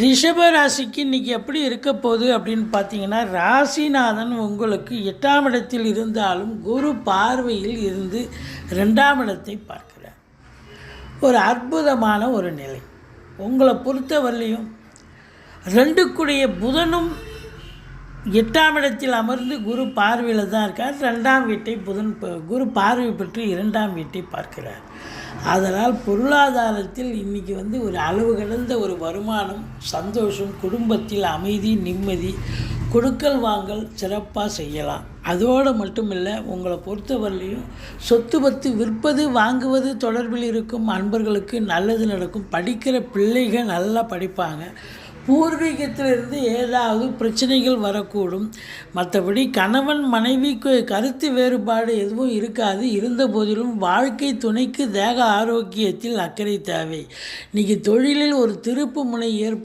ரிஷப ராசிக்கு இன்றைக்கி எப்படி இருக்க போகுது அப்படின்னு பார்த்தீங்கன்னா, ராசிநாதன் உங்களுக்கு 8ஆம் இடத்தில் இருந்தாலும் குரு பார்வையில் இருந்து 2ஆம் இடத்தை பார்க்கிறார். ஒரு அற்புதமான ஒரு நிலை. உங்களை பொறுத்தவரையிலையும் 2க்குடைய புதனும் 8ஆம் இடத்தில் அமர்ந்து குரு பார்வையில் தான் இருக்கார். 2ஆம் வீட்டை குரு பார்வை பெற்று 2ஆம் வீட்டை பார்க்கிறார். அதனால் பொருளாதாரத்தில் இன்றைக்கி ஒரு அளவு கடந்த ஒரு வருமானம், சந்தோஷம், குடும்பத்தில் அமைதி, நிம்மதி, கொடுக்கல் வாங்கல் சிறப்பாக செய்யலாம். அதோடு மட்டுமில்லை, உங்களை பொறுத்தவரையிலையும் சொத்து பத்து விற்பது வாங்குவது தொடர்பில் இருக்கும் அன்பர்களுக்கு நல்லது நடக்கும். படிக்கிற பிள்ளைகள் நல்லா படிப்பாங்க. பூர்வீகத்திலிருந்து ஏதாவது பிரச்சனைகள் வரக்கூடும். மற்றபடி கணவன் மனைவிக்கு கருத்து வேறுபாடு எதுவும் இருக்காது. இருந்த போதிலும் வாழ்க்கை துணைக்கு தேக ஆரோக்கியத்தில் அக்கறை தேவை. இன்றைக்கி தொழிலில் ஒரு திருப்பு முனை ஏற்படும்.